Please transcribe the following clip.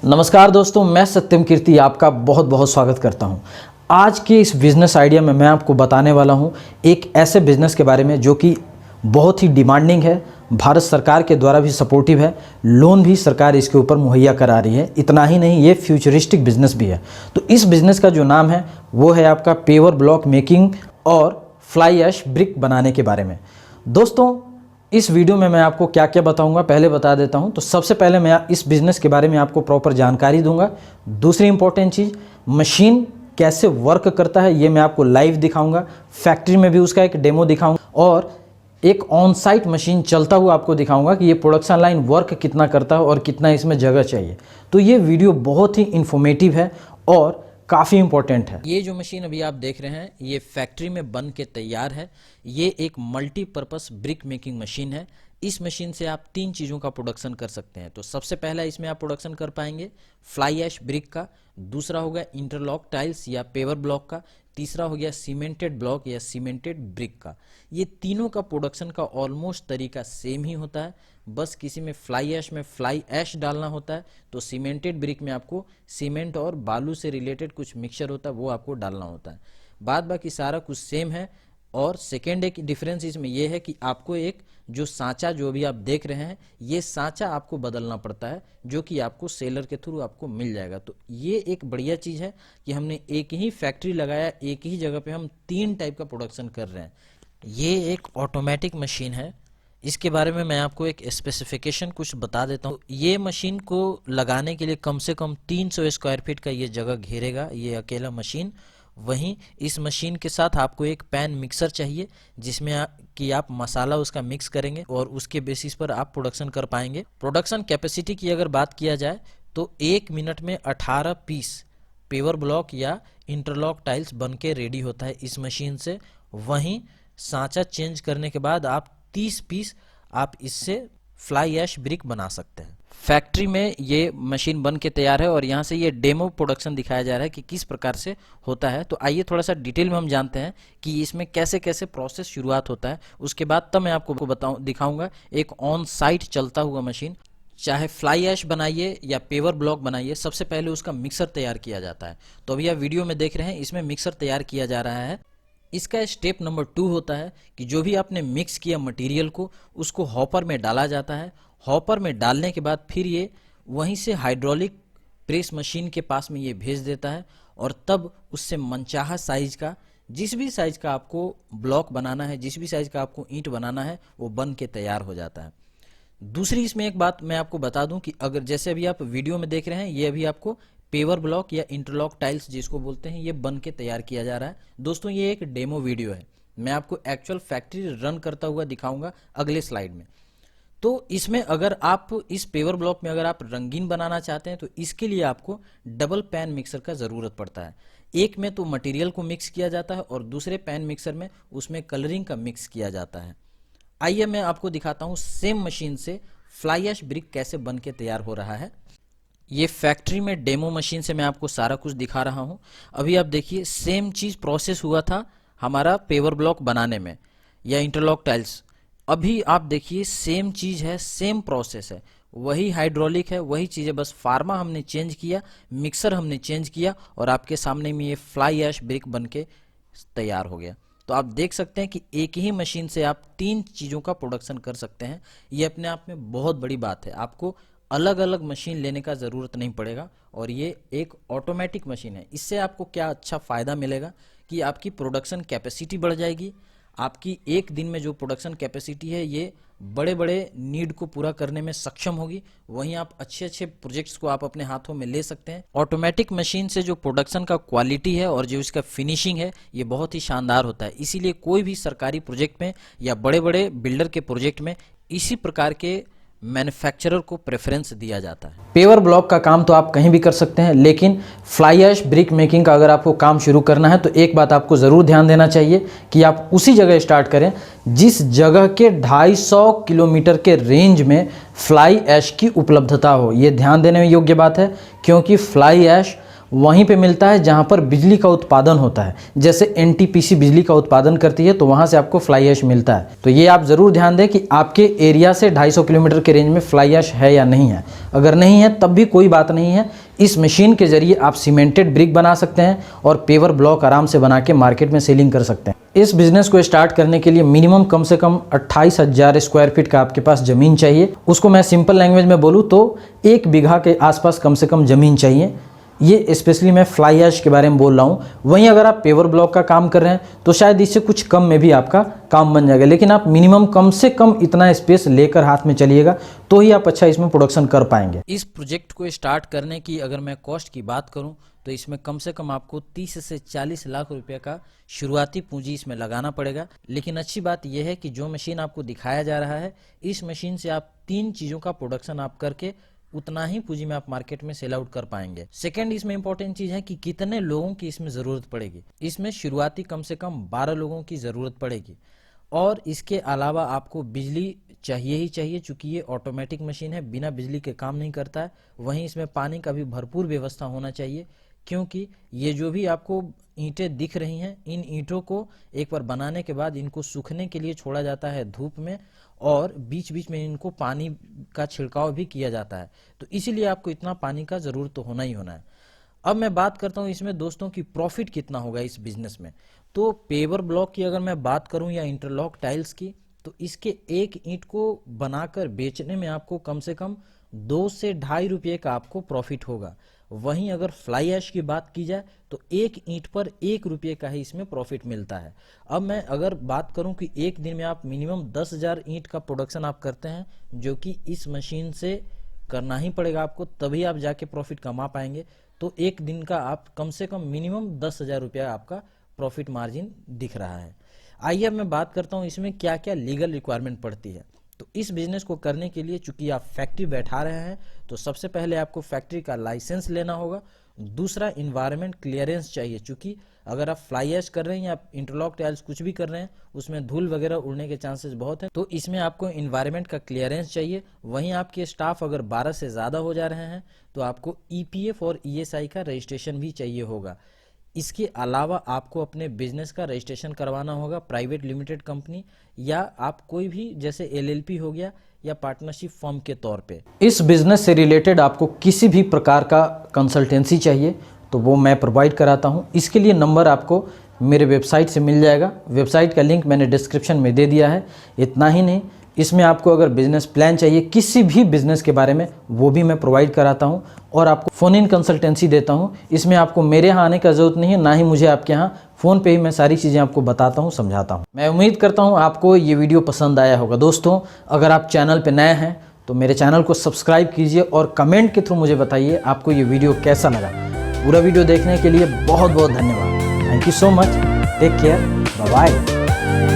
नमस्कार दोस्तों, मैं सत्यम कीर्ति आपका बहुत बहुत स्वागत करता हूं। आज के इस बिज़नेस आइडिया में मैं आपको बताने वाला हूं एक ऐसे बिज़नेस के बारे में जो कि बहुत ही डिमांडिंग है, भारत सरकार के द्वारा भी सपोर्टिव है, लोन भी सरकार इसके ऊपर मुहैया करा रही है। इतना ही नहीं, ये फ्यूचरिस्टिक बिज़नेस भी है। तो इस बिज़नेस का जो नाम है वो है आपका पेवर ब्लॉक मेकिंग और फ्लाई ऐश ब्रिक बनाने के बारे में। दोस्तों, इस वीडियो में मैं आपको क्या क्या बताऊंगा पहले बता देता हूं। तो सबसे पहले मैं इस बिज़नेस के बारे में आपको प्रॉपर जानकारी दूंगा। दूसरी इंपॉर्टेंट चीज़, मशीन कैसे वर्क करता है ये मैं आपको लाइव दिखाऊंगा, फैक्ट्री में भी उसका एक डेमो दिखाऊंगा और एक ऑन साइट मशीन चलता हुआ आपको दिखाऊंगा कि ये प्रोडक्शन लाइन वर्क कितना करता है और कितना इसमें जगह चाहिए। तो ये वीडियो बहुत ही इंफॉर्मेटिव है और काफ़ी इंपॉर्टेंट है। ये जो मशीन अभी आप देख रहे हैं ये फैक्ट्री में बन के तैयार है। ये एक मल्टीपर्पस ब्रिक मेकिंग मशीन है। इस मशीन से आप 3 चीज़ों का प्रोडक्शन कर सकते हैं। तो सबसे पहला इसमें आप प्रोडक्शन कर पाएंगे फ्लाई ऐश ब्रिक का, दूसरा हो गया इंटरलॉक टाइल्स या पेवर ब्लॉक का, तीसरा हो गया सीमेंटेड ब्लॉक या सीमेंटेड ब्रिक का। ये तीनों का प्रोडक्शन का ऑलमोस्ट तरीका सेम ही होता है, बस किसी में फ्लाई ऐश में फ्लाई ऐश डालना होता है, तो सीमेंटेड ब्रिक में आपको सीमेंट और बालू से रिलेटेड कुछ मिक्सचर होता है वो आपको डालना होता है। बाद बाकी सारा कुछ सेम है। और सेकेंड एक डिफरेंस इसमें यह है कि आपको एक जो सांचा जो भी आप देख रहे हैं ये सांचा आपको बदलना पड़ता है, जो कि आपको सेलर के थ्रू आपको मिल जाएगा। तो ये एक बढ़िया चीज़ है कि हमने एक ही फैक्ट्री लगाया, एक ही जगह पे हम 3 टाइप का प्रोडक्शन कर रहे हैं। ये एक ऑटोमेटिक मशीन है। इसके बारे में मैं आपको एक स्पेसिफिकेशन कुछ बता देता हूँ। ये मशीन को लगाने के लिए कम से कम 300 स्क्वायर फीट का ये जगह घेरेगा, ये अकेला मशीन। वहीं इस मशीन के साथ आपको एक पैन मिक्सर चाहिए जिसमें कि आप मसाला उसका मिक्स करेंगे और उसके बेसिस पर आप प्रोडक्शन कर पाएंगे। प्रोडक्शन कैपेसिटी की अगर बात किया जाए तो 1 मिनट में 18 पीस पेवर ब्लॉक या इंटरलॉक टाइल्स बन के रेडी होता है इस मशीन से। वहीं सांचा चेंज करने के बाद आप 30 पीस आप इससे फ्लाई ऐश ब्रिक बना सकते हैं। फैक्ट्री में ये मशीन बन के तैयार है और यहाँ से ये डेमो प्रोडक्शन दिखाया जा रहा है कि किस प्रकार से होता है। तो आइए थोड़ा सा डिटेल में हम जानते हैं कि इसमें कैसे कैसे प्रोसेस शुरुआत होता है। उसके बाद तब मैं आपको दिखाऊंगा एक ऑन साइट चलता हुआ मशीन। चाहे फ्लाई ऐश बनाइए या पेवर ब्लॉक बनाइए, सबसे पहले उसका मिक्सर तैयार किया जाता है। तो अभी आप वीडियो में देख रहे हैं इसमें मिक्सर तैयार किया जा रहा है। इसका स्टेप नंबर 2 होता है कि जो भी आपने मिक्स किया मटेरियल को उसको हॉपर में डाला जाता है। हॉपर में डालने के बाद फिर ये वहीं से हाइड्रोलिक प्रेस मशीन के पास में ये भेज देता है और तब उससे मनचाहा साइज का, जिस भी साइज का आपको ब्लॉक बनाना है, जिस भी साइज का आपको ईंट बनाना है, वो बन के तैयार हो जाता है। दूसरी इसमें एक बात मैं आपको बता दूं कि अगर जैसे अभी आप वीडियो में देख रहे हैं ये अभी आपको पेवर ब्लॉक या इंटरलॉक टाइल्स जिसको बोलते हैं ये बन के तैयार किया जा रहा है। दोस्तों, ये एक डेमो वीडियो है, मैं आपको एक्चुअल फैक्ट्री रन करता हुआ दिखाऊंगा अगले स्लाइड में। तो इसमें अगर आप इस पेवर ब्लॉक में अगर आप रंगीन बनाना चाहते हैं तो इसके लिए आपको डबल पैन मिक्सर का ज़रूरत पड़ता है। एक में तो मटेरियल को मिक्स किया जाता है और दूसरे पैन मिक्सर में उसमें कलरिंग का मिक्स किया जाता है। आइए मैं आपको दिखाता हूँ सेम मशीन से फ्लाई ऐश ब्रिक कैसे बन के तैयार हो रहा है। ये फैक्ट्री में डेमो मशीन से मैं आपको सारा कुछ दिखा रहा हूँ। अभी आप देखिए सेम चीज़ प्रोसेस हुआ था हमारा पेवर ब्लॉक बनाने में या इंटरलॉक टाइल्स। अभी आप देखिए सेम चीज़ है, सेम प्रोसेस है, वही हाइड्रोलिक है, वही चीज़ है, बस फार्मा हमने चेंज किया, मिक्सर हमने चेंज किया और आपके सामने में ये फ्लाई ऐश ब्रिक बन के तैयार हो गया। तो आप देख सकते हैं कि एक ही मशीन से आप 3 चीज़ों का प्रोडक्शन कर सकते हैं। ये अपने आप में बहुत बड़ी बात है, आपको अलग अलग मशीन लेने का ज़रूरत नहीं पड़ेगा और ये एक ऑटोमेटिक मशीन है। इससे आपको क्या अच्छा फ़ायदा मिलेगा कि आपकी प्रोडक्शन कैपेसिटी बढ़ जाएगी। आपकी एक दिन में जो प्रोडक्शन कैपेसिटी है ये बड़े बड़े नीड को पूरा करने में सक्षम होगी। वहीं आप अच्छे अच्छे प्रोजेक्ट्स को आप अपने हाथों में ले सकते हैं। ऑटोमेटिक मशीन से जो प्रोडक्शन का क्वालिटी है और जो इसका फिनिशिंग है ये बहुत ही शानदार होता है। इसीलिए कोई भी सरकारी प्रोजेक्ट में या बड़े बड़े बिल्डर के प्रोजेक्ट में इसी प्रकार के मैन्युफैक्चरर को प्रेफरेंस दिया जाता है। पेवर ब्लॉक का काम तो आप कहीं भी कर सकते हैं, लेकिन फ्लाई ऐश ब्रिक मेकिंग का अगर आपको काम शुरू करना है तो एक बात आपको ज़रूर ध्यान देना चाहिए कि आप उसी जगह स्टार्ट करें जिस जगह के 250 किलोमीटर के रेंज में फ्लाई ऐश की उपलब्धता हो। ये ध्यान देने में योग्य बात है क्योंकि फ्लाई ऐश वहीं पे मिलता है जहां पर बिजली का उत्पादन होता है। जैसे एनटीपीसी बिजली का उत्पादन करती है तो वहां से आपको फ्लाई ऐश मिलता है। तो ये आप ज़रूर ध्यान दें कि आपके एरिया से 250 किलोमीटर के रेंज में फ्लाई ऐश है या नहीं है। अगर नहीं है तब भी कोई बात नहीं है, इस मशीन के जरिए आप सीमेंटेड ब्रिक बना सकते हैं और पेवर ब्लॉक आराम से बना के मार्केट में सेलिंग कर सकते हैं। इस बिजनेस को स्टार्ट करने के लिए मिनिमम कम से कम 28,000 स्क्वायर फीट का आपके पास ज़मीन चाहिए। उसको मैं सिंपल लैंग्वेज में बोलूँ तो 1 बीघा के आसपास कम से कम ज़मीन चाहिए। ये स्पेशली मैं फ्लाई ऐश के बारे में बोल रहा हूँ। वहीं अगर आप पेवर ब्लॉक का काम कर रहे हैं तो शायद इससे कुछ कम में भी आपका काम बन जाएगा, लेकिन आप मिनिमम कम से कम इतना स्पेस लेकर हाथ में चलिएगा तो ही आप अच्छा इसमें प्रोडक्शन कर पाएंगे। इस प्रोजेक्ट को स्टार्ट करने की अगर मैं कॉस्ट की बात करूँ तो इसमें कम से कम आपको 30 से 40 लाख रुपए का शुरुआती पूंजी इसमें लगाना पड़ेगा। लेकिन अच्छी बात यह है कि जो मशीन आपको दिखाया जा रहा है, इस मशीन से आप 3 चीज़ों का प्रोडक्शन आप करके उतना ही पूंजी में आप मार्केट में सेल आउट कर पाएंगे। सेकंड, इसमें इंपॉर्टेंट चीज है कि कितने लोगों की इसमें जरूरत पड़ेगी। इसमें शुरुआती कम से कम 12 लोगों की जरूरत पड़ेगी और इसके अलावा आपको बिजली चाहिए ही चाहिए, चूंकि ये ऑटोमेटिक मशीन है, बिना बिजली के काम नहीं करता है। वहीं इसमें पानी का भी भरपूर व्यवस्था होना चाहिए, क्योंकि ये जो भी आपको ईंटें दिख रही हैं, इन ईंटों को एक बार बनाने के बाद इनको सूखने के लिए छोड़ा जाता है धूप में और बीच बीच में इनको पानी का छिड़काव भी किया जाता है। तो इसीलिए आपको इतना पानी का जरूरत तो होना ही होना है। अब मैं बात करता हूँ इसमें दोस्तों की प्रॉफिट कितना होगा इस बिजनेस में। तो पेवर ब्लॉक की अगर मैं बात करूँ या इंटरलॉक टाइल्स की, तो इसके एक ईंट को बनाकर बेचने में आपको कम से कम 2 से 2.5 रुपये का आपको प्रॉफिट होगा। वहीं अगर फ्लाई ऐश की बात की जाए तो एक ईंट पर 1 रुपये का ही इसमें प्रॉफिट मिलता है। अब मैं अगर बात करूं कि एक दिन में आप मिनिमम 10,000 ईंट का प्रोडक्शन आप करते हैं, जो कि इस मशीन से करना ही पड़ेगा आपको, तभी आप जाके प्रॉफिट कमा पाएंगे। तो एक दिन का आप कम से कम मिनिमम 10,000 रुपया आपका प्रॉफिट मार्जिन दिख रहा है। आइए अब मैं बात करता हूँ इसमें क्या क्या लीगल रिक्वायरमेंट पड़ती है। तो इस बिजनेस को करने के लिए चूंकि आप फैक्ट्री बैठा रहे हैं तो सबसे पहले आपको फैक्ट्री का लाइसेंस लेना होगा। दूसरा, इन्वायरमेंट क्लियरेंस चाहिए, चूंकि अगर आप फ्लाई ऐश कर रहे हैं या इंटरलॉक टाइल्स कुछ भी कर रहे हैं उसमें धूल वगैरह उड़ने के चांसेस बहुत हैं, तो इसमें आपको इन्वायरमेंट का क्लियरेंस चाहिए। वहीं आपके स्टाफ अगर 12 से ज़्यादा हो जा रहे हैं तो आपको EPF और ESI का रजिस्ट्रेशन भी चाहिए होगा। इसके अलावा आपको अपने बिजनेस का रजिस्ट्रेशन करवाना होगा, प्राइवेट लिमिटेड कंपनी या आप कोई भी जैसे LLP हो गया या पार्टनरशिप फर्म के तौर पे। इस बिजनेस से रिलेटेड आपको किसी भी प्रकार का कंसल्टेंसी चाहिए तो वो मैं प्रोवाइड कराता हूँ। इसके लिए नंबर आपको मेरे वेबसाइट से मिल जाएगा। वेबसाइट का लिंक मैंने डिस्क्रिप्शन में दे दिया है। इतना ही नहीं, इसमें आपको अगर बिजनेस प्लान चाहिए किसी भी बिजनेस के बारे में, वो भी मैं प्रोवाइड कराता हूं और आपको फ़ोन इन कंसल्टेंसी देता हूं। इसमें आपको मेरे यहाँ आने का ज़रूरत नहीं है, ना ही मुझे आपके यहाँ, फ़ोन पे ही मैं सारी चीज़ें आपको बताता हूं, समझाता हूं। मैं उम्मीद करता हूं आपको ये वीडियो पसंद आया होगा। दोस्तों, अगर आप चैनल पर नए हैं तो मेरे चैनल को सब्सक्राइब कीजिए और कमेंट के थ्रू मुझे बताइए आपको ये वीडियो कैसा लगा। पूरा वीडियो देखने के लिए बहुत बहुत धन्यवाद। Thank you so much. Take care. Bye bye.